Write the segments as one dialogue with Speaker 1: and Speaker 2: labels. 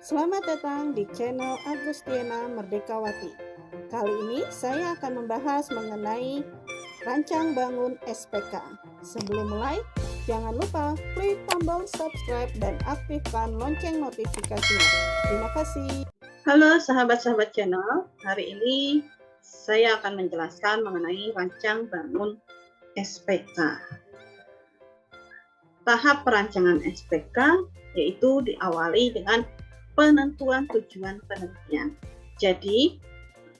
Speaker 1: Selamat datang di channel Agustiana Merdekawati. Kali ini saya akan membahas mengenai rancang bangun SPK. Sebelum mulai, jangan lupa klik tombol subscribe dan aktifkan lonceng notifikasinya. Terima kasih. Halo sahabat-sahabat channel, hari ini saya akan menjelaskan mengenai rancang bangun SPK. Tahap perancangan SPK yaitu diawali dengan penentuan tujuan penelitian. Jadi,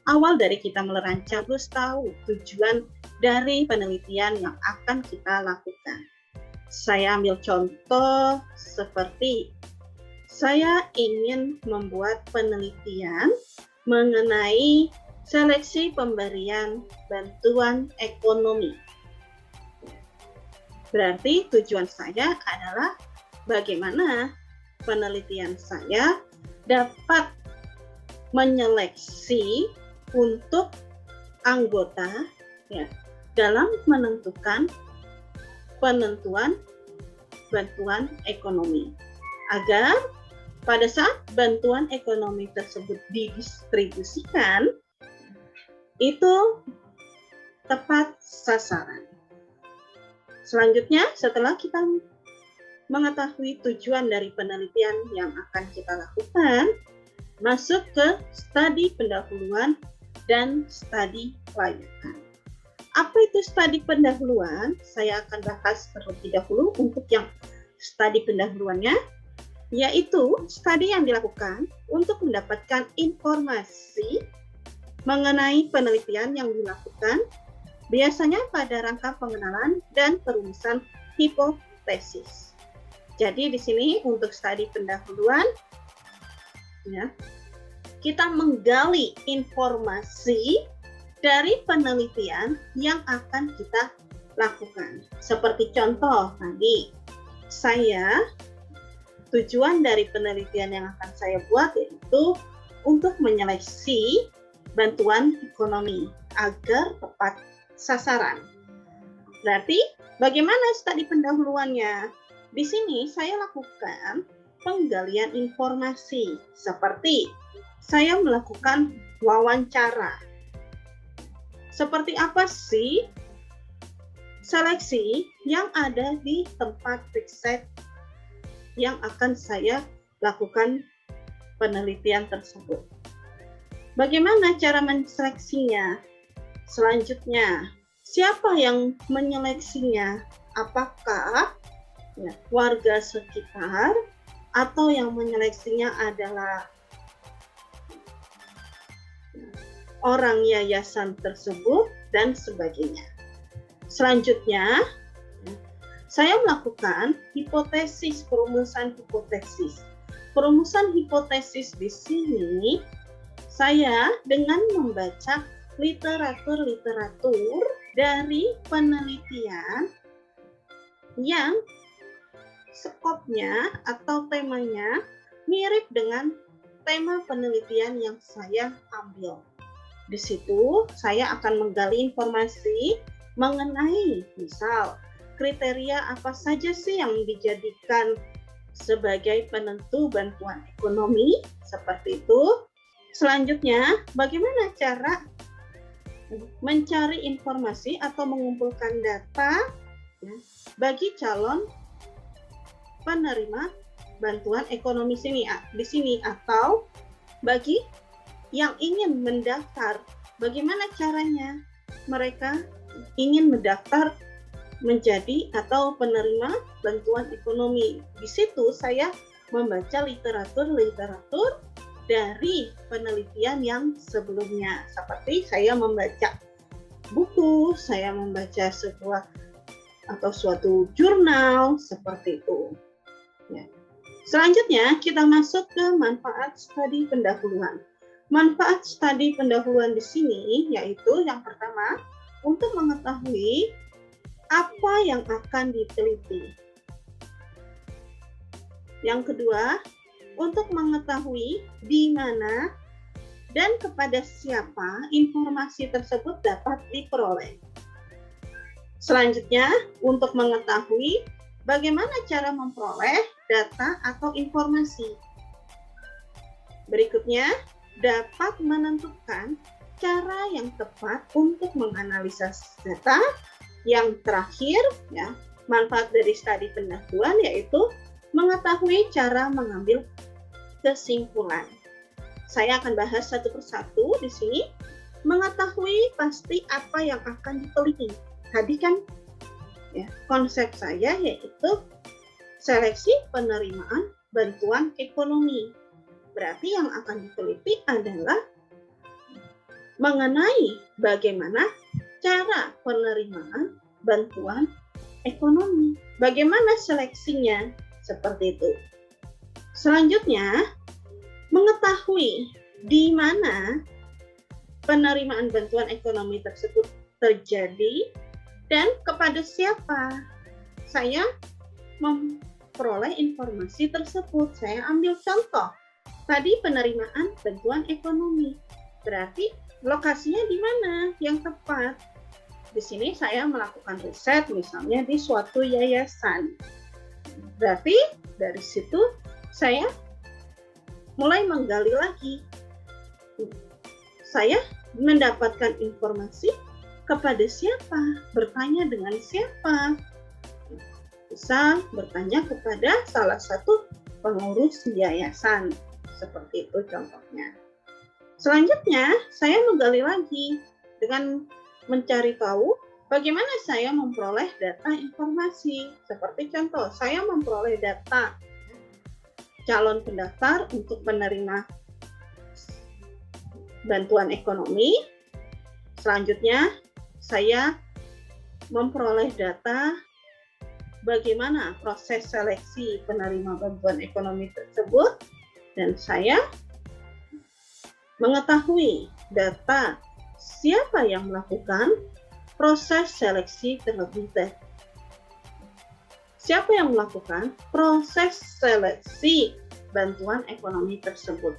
Speaker 1: awal dari kita merancang harus tahu tujuan dari penelitian yang akan kita lakukan. Saya ambil contoh seperti saya ingin membuat penelitian mengenai seleksi pemberian bantuan ekonomi. Berarti tujuan saya adalah bagaimana penelitian saya dapat menyeleksi untuk anggota ya, dalam menentukan penentuan bantuan ekonomi agar pada saat bantuan ekonomi tersebut didistribusikan itu tepat sasaran. Selanjutnya, setelah kita mengetahui tujuan dari penelitian yang akan kita lakukan, masuk ke studi pendahuluan dan studi kelanjutan. Apa itu studi pendahuluan? Saya akan bahas terlebih dahulu untuk yang studi pendahuluannya, yaitu studi yang dilakukan untuk mendapatkan informasi mengenai penelitian yang dilakukan, biasanya pada rangka pengenalan dan perumusan hipotesis. Jadi di sini untuk studi pendahuluan, ya, kita menggali informasi dari penelitian yang akan kita lakukan. Seperti contoh tadi, tujuan dari penelitian yang akan saya buat yaitu untuk menyeleksi bantuan ekonomi agar tepat sasaran. Berarti bagaimana studi pendahuluannya? Di sini saya lakukan penggalian informasi seperti saya melakukan wawancara. Seperti apa sih seleksi yang ada di tempat riset yang akan saya lakukan penelitian tersebut? Bagaimana cara menseleksinya? Selanjutnya, siapa yang menyeleksinya? Apakah warga sekitar atau yang menyeleksinya adalah orang yayasan tersebut dan sebagainya. Selanjutnya, saya melakukan hipotesis, perumusan hipotesis. Perumusan hipotesis di sini saya dengan membaca literatur dari penelitian yang skopnya atau temanya mirip dengan tema penelitian yang saya ambil. Di situ saya akan menggali informasi mengenai misal kriteria apa saja sih yang dijadikan sebagai penentu bantuan ekonomi, seperti itu. Selanjutnya, bagaimana cara mencari informasi atau mengumpulkan data bagi calon penerima bantuan ekonomi di sini atau bagi yang ingin mendaftar. Bagaimana caranya mereka ingin mendaftar menjadi atau penerima bantuan ekonomi? Di situ saya membaca literatur dari penelitian yang sebelumnya. Seperti saya membaca buku, saya membaca suatu jurnal, seperti itu. Ya. Selanjutnya kita masuk ke manfaat studi pendahuluan. Manfaat studi pendahuluan di sini yaitu yang pertama untuk mengetahui apa yang akan diteliti. Yang kedua, untuk mengetahui di mana dan kepada siapa informasi tersebut dapat diperoleh. Selanjutnya, untuk mengetahui bagaimana cara memperoleh data atau informasi. Berikutnya, dapat menentukan cara yang tepat untuk menganalisa data. Yang terakhir, ya, manfaat dari studi pendahuluan yaitu mengetahui cara mengambil kesimpulan. Saya akan bahas satu persatu di sini. Mengetahui pasti apa yang akan diteliti. Tadi kan ya, konsep saya yaitu seleksi penerimaan bantuan ekonomi. Berarti yang akan diteliti adalah mengenai bagaimana cara penerimaan bantuan ekonomi. Bagaimana seleksinya? Seperti itu. Selanjutnya, mengetahui di mana penerimaan bantuan ekonomi tersebut terjadi dan kepada siapa. Saya memperoleh informasi tersebut. Saya ambil contoh. Tadi penerimaan bantuan ekonomi. Berarti lokasinya di mana yang tepat? Di sini saya melakukan riset misalnya di suatu yayasan. Berarti dari situ saya mulai menggali lagi. Saya mendapatkan informasi kepada siapa, bertanya dengan siapa. Bisa bertanya kepada salah satu pengurus yayasan. Seperti itu contohnya. Selanjutnya, saya menggali lagi dengan mencari tahu bagaimana saya memperoleh data informasi. Seperti contoh, saya memperoleh data calon pendaftar untuk menerima bantuan ekonomi. Selanjutnya, saya memperoleh data bagaimana proses seleksi penerima bantuan ekonomi tersebut, dan saya mengetahui data siapa yang melakukan proses seleksi terlebih dahulu. Siapa yang melakukan proses seleksi bantuan ekonomi tersebut.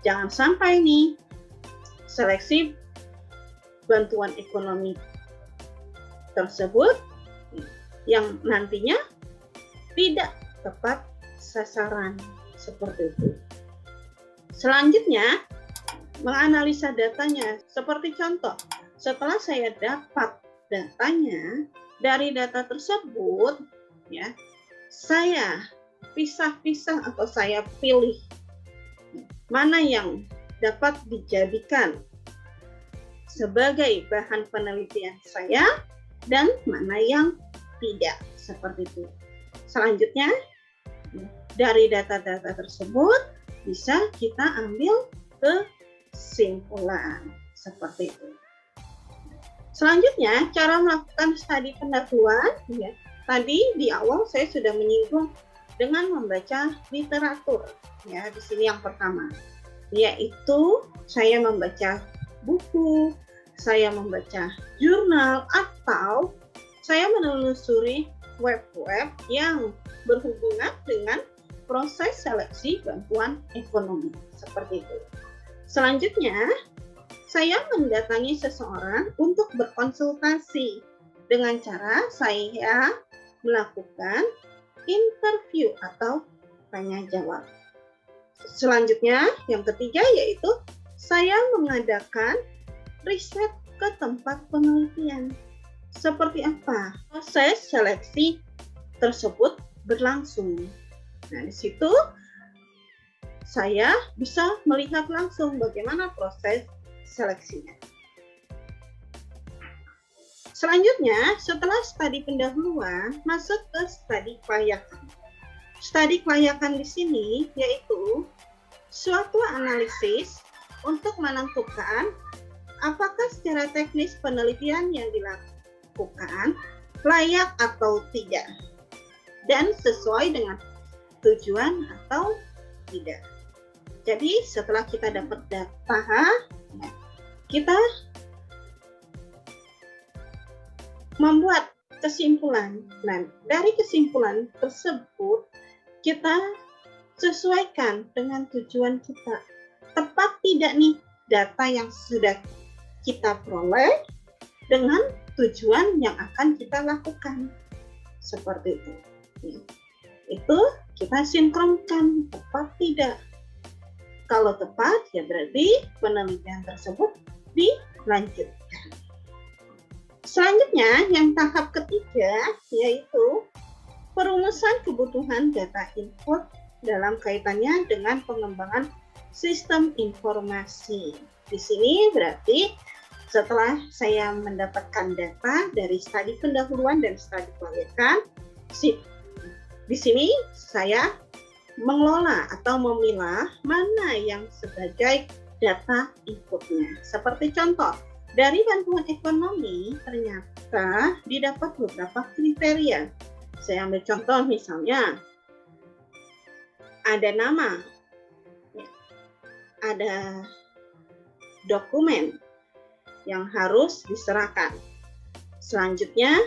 Speaker 1: Jangan sampai nih seleksi bantuan ekonomi tersebut yang nantinya tidak tepat sasaran, seperti itu. Selanjutnya, menganalisa datanya. Seperti contoh, setelah saya dapat datanya, dari data tersebut, ya, saya pisah-pisah atau saya pilih mana yang dapat dijadikan sebagai bahan penelitian saya dan mana yang tidak, seperti itu. Selanjutnya, dari data-data tersebut bisa kita ambil kesimpulan, seperti itu. Selanjutnya, cara melakukan studi pendahuluan, ya. Tadi di awal saya sudah menyinggung dengan membaca literatur, ya. Di sini yang pertama, yaitu saya membaca buku, saya membaca jurnal, atau saya menelusuri web-web yang berhubungan dengan proses seleksi bantuan ekonomi, seperti itu. Selanjutnya, saya mendatangi seseorang untuk berkonsultasi dengan cara saya melakukan interview atau tanya jawab. Selanjutnya, yang ketiga yaitu saya mengadakan riset ke tempat penelitian. Seperti apa proses seleksi tersebut berlangsung. Nah, di situ saya bisa melihat langsung bagaimana proses seleksinya. Selanjutnya, setelah studi pendahuluan, masuk ke studi kelayakan. Studi kelayakan di sini yaitu suatu analisis untuk menentukan apakah secara teknis penelitian yang dilakukan layak atau tidak dan sesuai dengan tujuan atau tidak. Jadi setelah kita dapat data, kita membuat kesimpulan. Nah, dari kesimpulan tersebut kita sesuaikan dengan tujuan kita. Tepat tidak nih data yang sudah kita peroleh dengan tujuan yang akan kita lakukan. Seperti itu. Itu kita sinkronkan, tepat tidak. Kalau tepat, ya berarti penelitian tersebut dilanjutkan. Selanjutnya, yang tahap ketiga, yaitu perumusan kebutuhan data input dalam kaitannya dengan pengembangan sistem informasi. Di sini berarti setelah saya mendapatkan data dari studi pendahuluan dan studi kelayakan, di sini saya mengelola atau memilah mana yang sebagai data inputnya. Seperti contoh, dari bantuan ekonomi ternyata didapat beberapa kriteria. Saya ambil contoh misalnya, ada nama, ada dokumen yang harus diserahkan. Selanjutnya,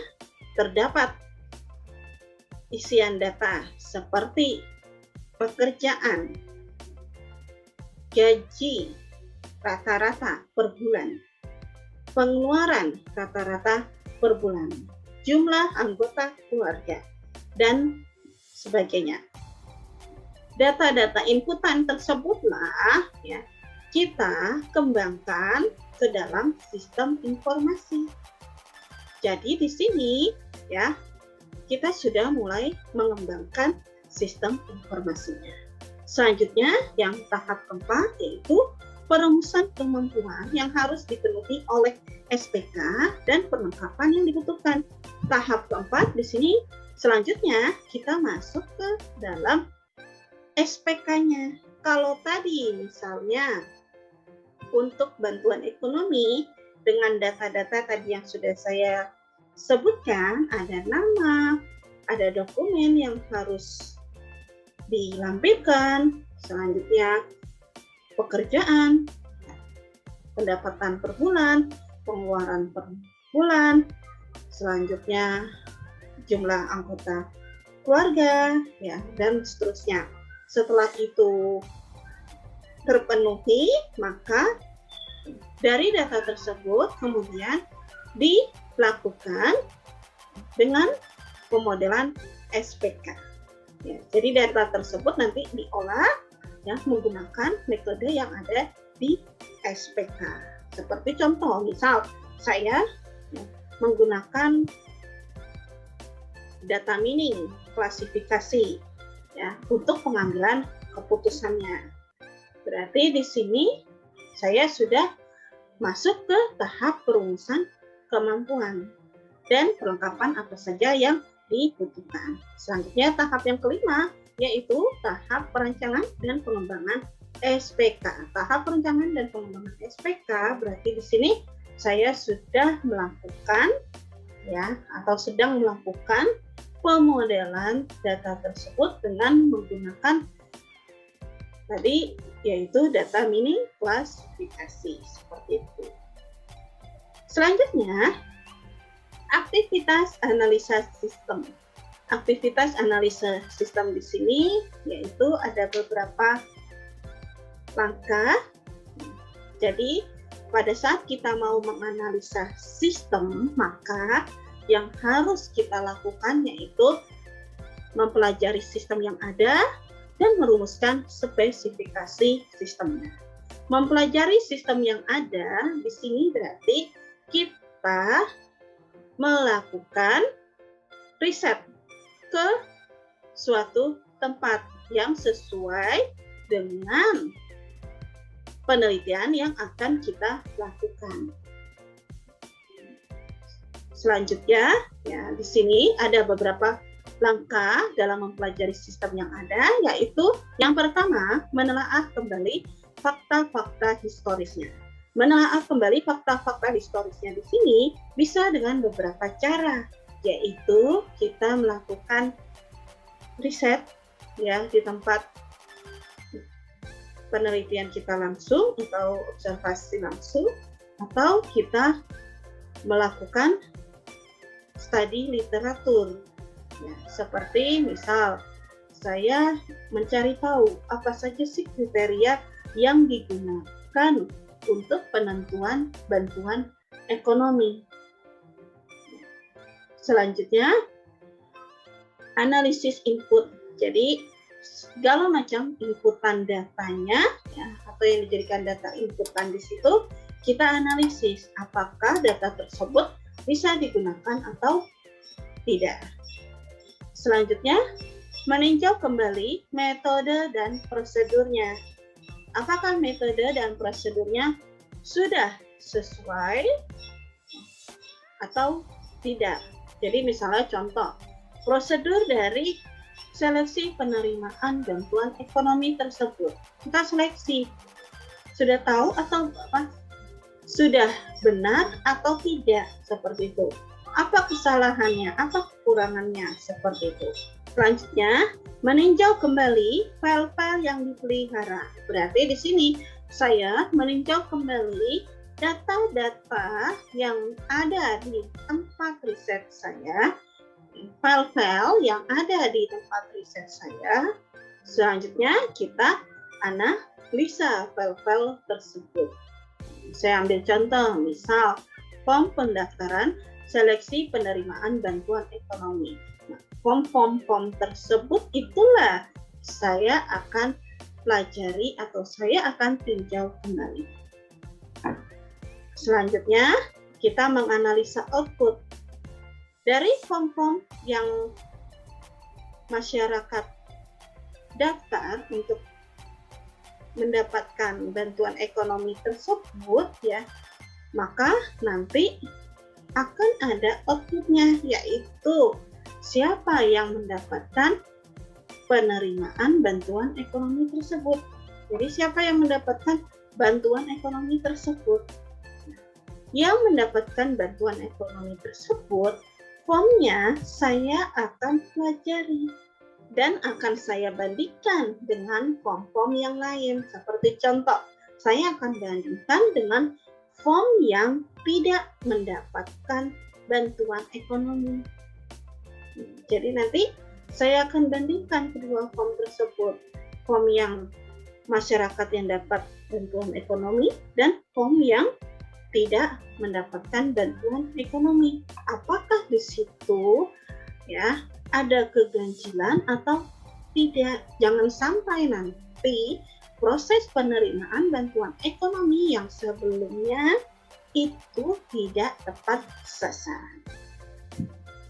Speaker 1: terdapat isian data seperti pekerjaan, gaji rata-rata per bulan, pengeluaran rata-rata per bulan, jumlah anggota keluarga, dan sebagainya. Data-data inputan tersebutlah ya kita kembangkan ke dalam sistem informasi. Jadi di sini ya kita sudah mulai mengembangkan sistem informasinya. Selanjutnya yang tahap keempat yaitu perumusan kemampuan yang harus dipenuhi oleh SPK dan perlengkapan yang dibutuhkan. Tahap keempat di sini selanjutnya kita masuk ke dalam SPK-nya. Kalau tadi misalnya untuk bantuan ekonomi dengan data-data tadi yang sudah saya sebutkan, ada nama, ada dokumen yang harus dilampirkan, selanjutnya pekerjaan, pendapatan per bulan, pengeluaran per bulan, selanjutnya jumlah anggota keluarga, ya, dan seterusnya. Setelah itu terpenuhi, maka dari data tersebut kemudian dilakukan dengan pemodelan SPK. Ya, jadi data tersebut nanti diolah ya menggunakan metode yang ada di SPK. Seperti contoh, misal saya ya, menggunakan data mining klasifikasi ya untuk pengambilan keputusannya. Berarti di sini saya sudah masuk ke tahap perumusan kemampuan dan perlengkapan apa saja yang dibutuhkan. Selanjutnya tahap yang kelima yaitu tahap perancangan dan pengembangan SPK. Tahap perancangan dan pengembangan SPK berarti di sini saya sudah melakukan ya atau sedang melakukan pemodelan data tersebut dengan menggunakan tadi yaitu data mining klasifikasi seperti itu. Selanjutnya aktivitas analisa sistem. Aktivitas analisa sistem di sini yaitu ada beberapa langkah. Jadi pada saat kita mau menganalisa sistem, maka yang harus kita lakukan yaitu mempelajari sistem yang ada dan merumuskan spesifikasi sistemnya. Mempelajari sistem yang ada di sini berarti kita melakukan riset ke suatu tempat yang sesuai dengan penelitian yang akan kita lakukan. Selanjutnya, ya di sini ada beberapa langkah dalam mempelajari sistem yang ada, yaitu yang pertama, menelaah kembali fakta-fakta historisnya. Menelaah kembali fakta-fakta historisnya di sini bisa dengan beberapa cara, yaitu kita melakukan riset ya di tempat penelitian kita langsung atau observasi langsung, atau kita melakukan studi literatur. Ya, seperti misal saya mencari tahu apa saja sih kriteria yang digunakan untuk penentuan bantuan ekonomi. Selanjutnya, analisis input. Jadi segala macam inputan datanya, ya, atau yang dijadikan data inputan di situ, kita analisis apakah data tersebut bisa digunakan atau tidak. Selanjutnya, meninjau kembali metode dan prosedurnya. Apakah metode dan prosedurnya sudah sesuai atau tidak? Jadi misalnya contoh, prosedur dari seleksi penerimaan bantuan ekonomi tersebut. Kita seleksi. Sudah tahu atau apa? Sudah benar atau tidak? Seperti itu. Apa kesalahannya? Apa kekurangannya? Seperti itu. Selanjutnya, meninjau kembali file-file yang dipelihara. Berarti di sini saya meninjau kembali data-data yang ada di tempat riset saya, file-file yang ada di tempat riset saya. Selanjutnya kita analisa file-file tersebut. Saya ambil contoh, misal form pendaftaran seleksi penerimaan bantuan ekonomi. Nah, form tersebut itulah saya akan pelajari atau saya akan tinjau kembali. Selanjutnya, kita menganalisa output. Dari form-form yang masyarakat daftar untuk mendapatkan bantuan ekonomi tersebut, ya, maka nanti akan ada outputnya, yaitu siapa yang mendapatkan penerimaan bantuan ekonomi tersebut. Jadi siapa yang mendapatkan bantuan ekonomi tersebut? Yang mendapatkan bantuan ekonomi tersebut, formnya saya akan pelajari dan akan saya bandingkan dengan form-form yang lain. Seperti contoh, saya akan bandingkan dengan form yang tidak mendapatkan bantuan ekonomi. Jadi nanti saya akan bandingkan kedua form tersebut. Form yang masyarakat yang dapat bantuan ekonomi dan form yang tidak mendapatkan bantuan ekonomi. Apakah di situ ya ada keganjilan atau tidak? Jangan sampai nanti proses penerimaan bantuan ekonomi yang sebelumnya itu tidak tepat sasaran.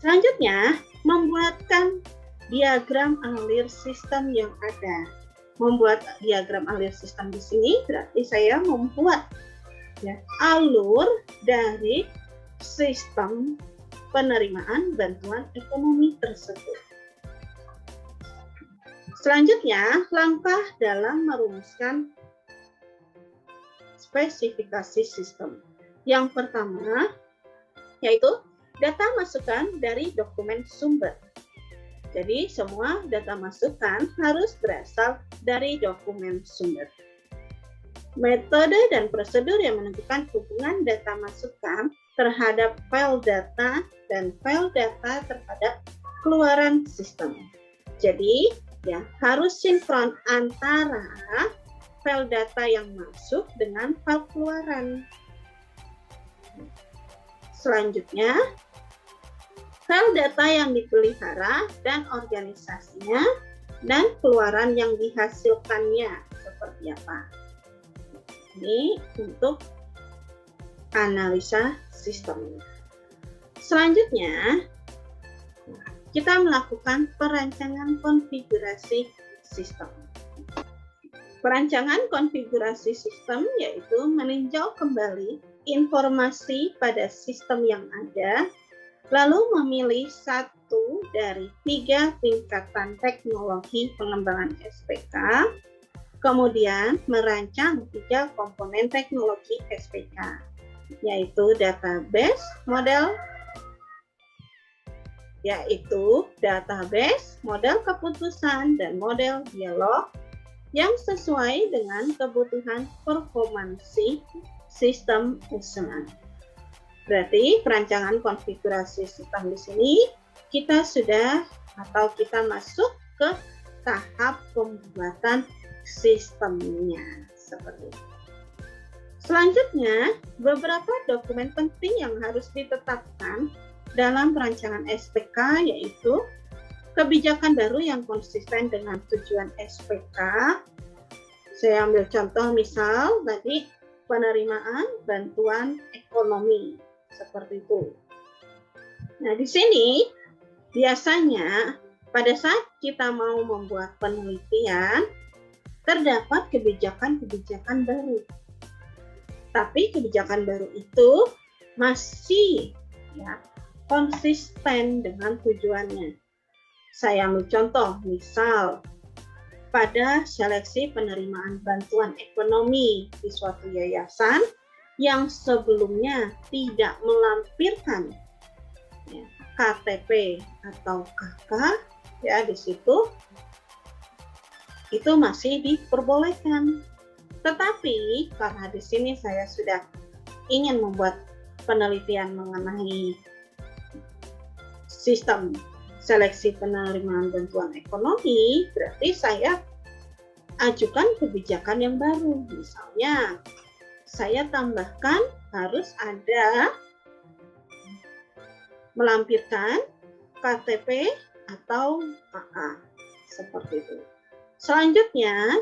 Speaker 1: Selanjutnya, membuatkan diagram alir sistem yang ada. Membuat diagram alir sistem di sini berarti saya membuat ya, alur dari sistem penerimaan bantuan ekonomi tersebut. Selanjutnya, langkah dalam merumuskan spesifikasi sistem. Yang pertama, yaitu data masukan dari dokumen sumber. Jadi, semua data masukan harus berasal dari dokumen sumber. Metode dan prosedur yang menentukan hubungan data masukan terhadap file data dan file data terhadap keluaran sistem. Jadi, ya, harus sinkron antara file data yang masuk dengan file keluaran. Selanjutnya, file data yang dipelihara dan organisasinya dan keluaran yang dihasilkannya seperti apa. Ini untuk analisa sistemnya. Selanjutnya, kita melakukan perancangan konfigurasi sistem. Perancangan konfigurasi sistem yaitu meninjau kembali informasi pada sistem yang ada, lalu memilih satu dari 3 tingkatan teknologi pengembangan SPK, kemudian merancang 3 komponen teknologi SPK, yaitu database, model keputusan, dan model dialog yang sesuai dengan kebutuhan performansi sistem usaha. Berarti perancangan konfigurasi sistem di sini kita sudah atau kita masuk ke tahap pembuatan sistemnya seperti itu. Selanjutnya, beberapa dokumen penting yang harus ditetapkan dalam perancangan SPK yaitu kebijakan baru yang konsisten dengan tujuan SPK. Saya ambil contoh misal tadi penerimaan bantuan ekonomi seperti itu. Nah, di sini biasanya pada saat kita mau membuat penelitian terdapat kebijakan-kebijakan baru. Tapi kebijakan baru itu masih konsisten dengan tujuannya. Saya ambil contoh, misal pada seleksi penerimaan bantuan ekonomi di suatu yayasan yang sebelumnya tidak melampirkan KTP atau KK, di situ itu masih diperbolehkan. Tetapi karena di sini saya sudah ingin membuat penelitian mengenai sistem seleksi penerimaan bantuan ekonomi, berarti saya ajukan kebijakan yang baru. Misalnya, saya tambahkan harus ada melampirkan KTP atau KK, seperti itu. Selanjutnya,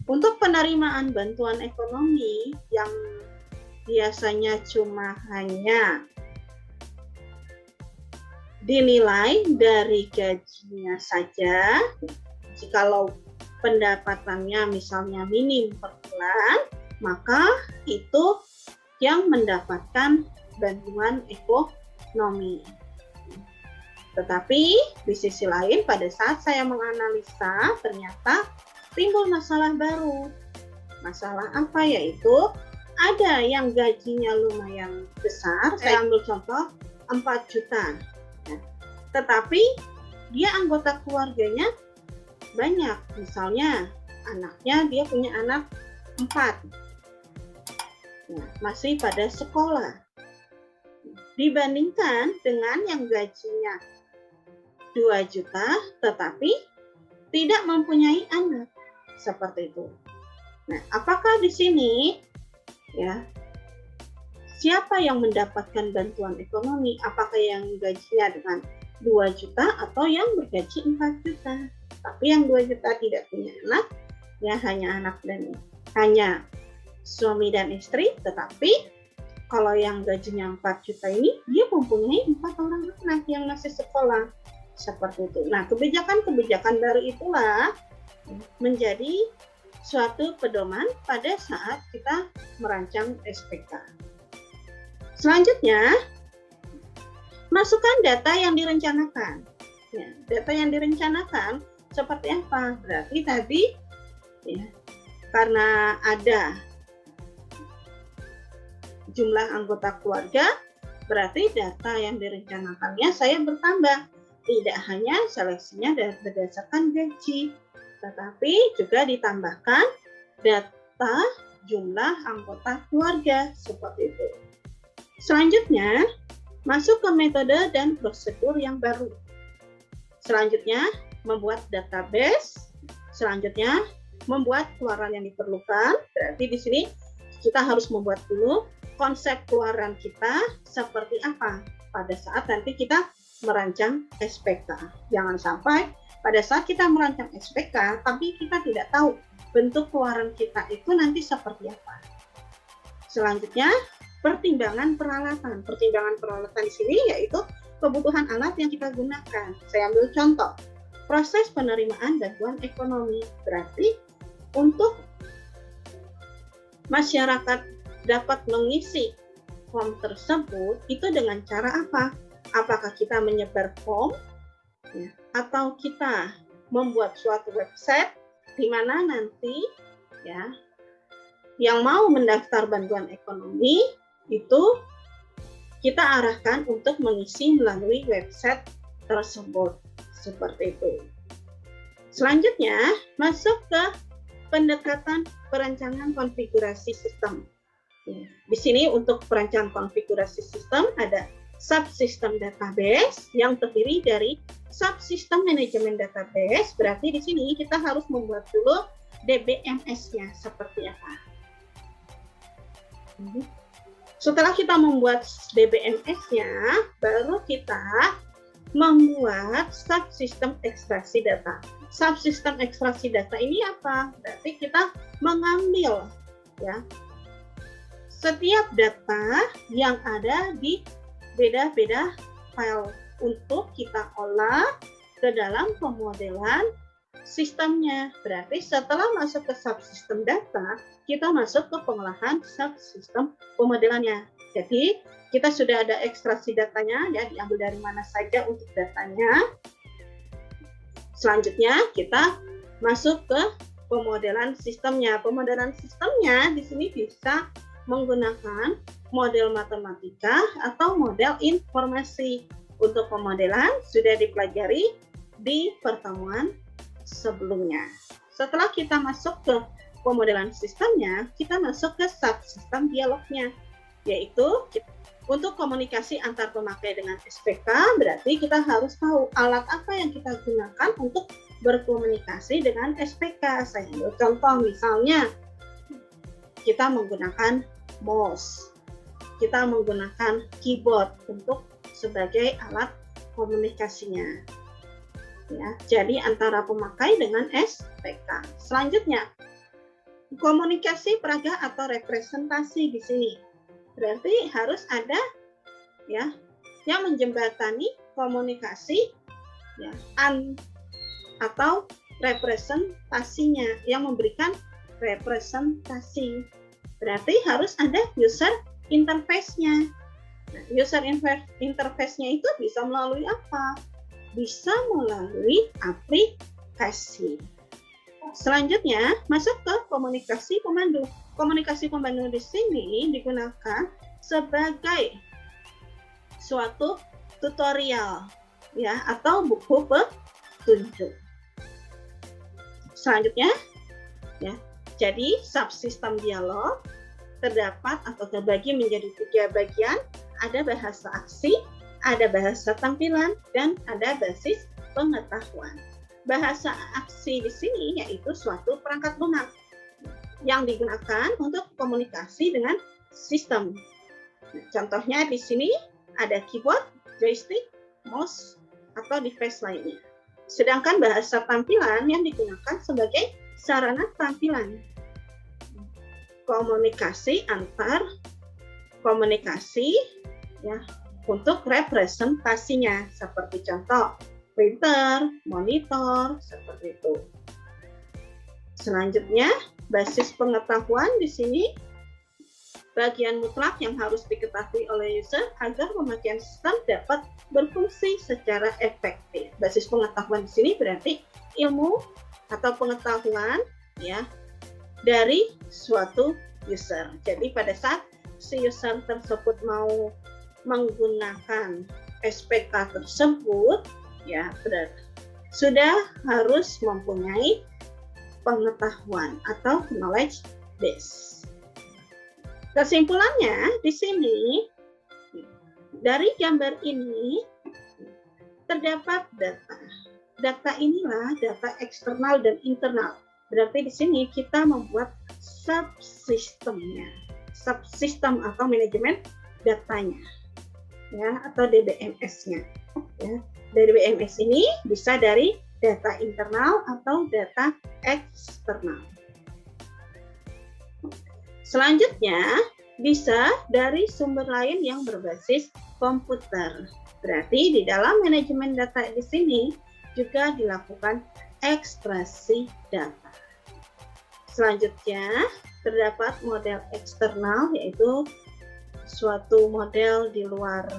Speaker 1: untuk penerimaan bantuan ekonomi yang biasanya cuma hanya dinilai dari gajinya saja, jikalau pendapatannya misalnya minim per bulan, maka itu yang mendapatkan bantuan ekonomi. Tetapi di sisi lain pada saat saya menganalisa ternyata timbul masalah baru. Masalah apa? Yaitu ada yang gajinya lumayan besar, saya ambil contoh 4 juta. Tetapi dia anggota keluarganya banyak. Misalnya anaknya, dia punya anak 4. Masih pada sekolah. Dibandingkan dengan yang gajinya 2 juta tetapi tidak mempunyai anak. Seperti itu. Nah, apakah di sini siapa yang mendapatkan bantuan ekonomi? Apakah yang gajinya dengan 2 juta atau yang bergaji 4 juta? Tapi yang 2 juta tidak punya anak, hanya anak dan hanya suami dan istri, tetapi kalau yang gajinya 4 juta ini dia mempunyai 4 orang anak yang masih sekolah. Seperti itu. Nah, kebijakan-kebijakan baru itulah menjadi suatu pedoman pada saat kita merancang SPK. Selanjutnya, masukkan data yang direncanakan. Data yang direncanakan seperti apa? Berarti tadi karena ada jumlah anggota keluarga, berarti data yang direncanakannya saya bertambah. Tidak hanya seleksinya berdasarkan gaji, tetapi juga ditambahkan data jumlah anggota keluarga, seperti itu. Selanjutnya, masuk ke metode dan prosedur yang baru. Selanjutnya, membuat database. Selanjutnya, membuat keluaran yang diperlukan. Berarti di sini kita harus membuat dulu konsep keluaran kita seperti apa pada saat nanti kita merancang SPK. Jangan sampai pada saat kita merancang SPK, tapi kita tidak tahu bentuk keluaran kita itu nanti seperti apa. Selanjutnya, pertimbangan peralatan. Pertimbangan peralatan di sini yaitu kebutuhan alat yang kita gunakan. Saya ambil contoh, proses penerimaan bantuan ekonomi. Berarti untuk masyarakat dapat mengisi form tersebut itu dengan cara apa? Apakah kita menyebar form atau kita membuat suatu website di mana nanti yang mau mendaftar bantuan ekonomi itu kita arahkan untuk mengisi melalui website tersebut, seperti itu. Selanjutnya masuk ke pendekatan perancangan konfigurasi sistem. Di sini untuk perancangan konfigurasi sistem ada subsistem database yang terdiri dari subsistem manajemen database. Berarti di sini kita harus membuat dulu DBMS-nya seperti apa. Setelah kita membuat DBMS-nya, baru kita membuat subsistem ekstraksi data. Subsistem ekstraksi data ini apa? Berarti kita mengambil ya setiap data yang ada di beda-beda file untuk kita olah ke dalam pemodelan sistemnya. Berarti setelah masuk ke subsistem data, kita masuk ke pengolahan subsistem pemodelannya. Jadi kita sudah ada ekstraksi datanya, ya diambil dari mana saja untuk datanya. Selanjutnya kita masuk ke pemodelan sistemnya. Pemodelan sistemnya di sini bisa menggunakan model matematika atau model informasi. Untuk pemodelan sudah dipelajari di pertemuan sebelumnya. Setelah kita masuk ke pemodelan sistemnya, kita masuk ke subsistem dialognya, yaitu untuk komunikasi antar pemakai dengan SPK. Berarti kita harus tahu alat apa yang kita gunakan untuk berkomunikasi dengan SPK. Saya ambil contoh, misalnya kita menggunakan mouse, kita menggunakan keyboard untuk sebagai alat komunikasinya. Ya, jadi antara pemakai dengan SPK. Selanjutnya, komunikasi peraga atau representasi di sini. Berarti harus ada ya yang menjembatani komunikasi ya atau representasinya, yang memberikan representasi. Berarti harus ada user interface-nya. Nah, user interface-nya itu bisa melalui apa? Bisa melalui aplikasi. Selanjutnya, masuk ke komunikasi pemandu. Komunikasi pemandu di sini digunakan sebagai suatu tutorial ya atau buku petunjuk. Selanjutnya, ya. Jadi, subsistem dialog terdapat atau terbagi menjadi 3 bagian. Ada bahasa aksi, ada bahasa tampilan, dan ada basis pengetahuan. Bahasa aksi di sini yaitu suatu perangkat lunak yang digunakan untuk komunikasi dengan sistem. Contohnya di sini ada keyboard, joystick, mouse, atau device lainnya. Sedangkan bahasa tampilan yang digunakan sebagai sarana tampilan. Komunikasi antar komunikasi ya untuk representasinya, seperti contoh printer, monitor, seperti itu. Selanjutnya, basis pengetahuan di sini bagian mutlak yang harus diketahui oleh user agar pemakaian sistem dapat berfungsi secara efektif. Basis pengetahuan di sini berarti ilmu atau pengetahuan ya dari suatu user. Jadi pada saat si user tersebut mau menggunakan SPK tersebut, ya berarti sudah harus mempunyai pengetahuan atau knowledge base. Kesimpulannya di sini dari gambar ini terdapat data. Data inilah data eksternal dan internal. Berarti di sini kita membuat subsistemnya, subsistem atau manajemen datanya, ya atau DBMS-nya. Ya. DBMS ini bisa dari data internal atau data eksternal. Selanjutnya bisa dari sumber lain yang berbasis komputer. Berarti di dalam manajemen data di sini juga dilakukan ekstraksi data. Selanjutnya terdapat model eksternal, yaitu suatu model di luar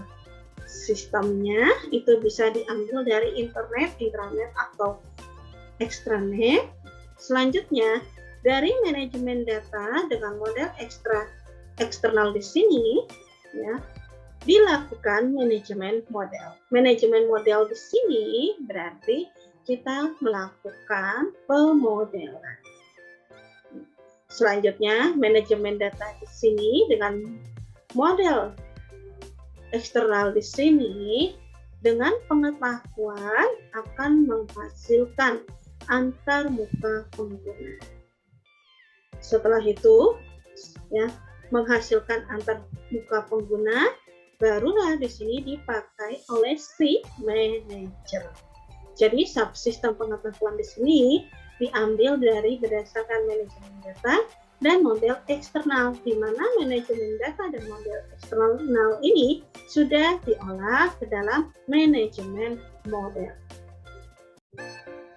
Speaker 1: sistemnya, itu bisa diambil dari internet, intranet atau extranet. Selanjutnya dari manajemen data dengan model eksternal di sini ya dilakukan manajemen model. Manajemen model di sini berarti kita melakukan pemodelan. Selanjutnya, manajemen data di sini dengan model eksternal di sini dengan pengetahuan akan menghasilkan antar muka pengguna. Setelah itu, ya, menghasilkan antar muka pengguna, barulah di sini dipakai oleh si manajer. Jadi subsistem pengetahuan di sini diambil dari berdasarkan manajemen data dan model eksternal, di mana manajemen data dan model eksternal ini sudah diolah ke dalam manajemen model.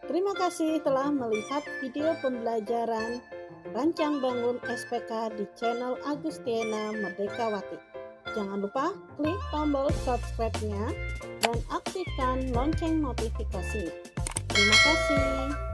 Speaker 1: Terima kasih telah melihat video pembelajaran Rancang Bangun SPK di channel Agustiana Merdekawati. Jangan lupa klik tombol subscribe-nya dan aktifkan lonceng notifikasinya. Terima kasih.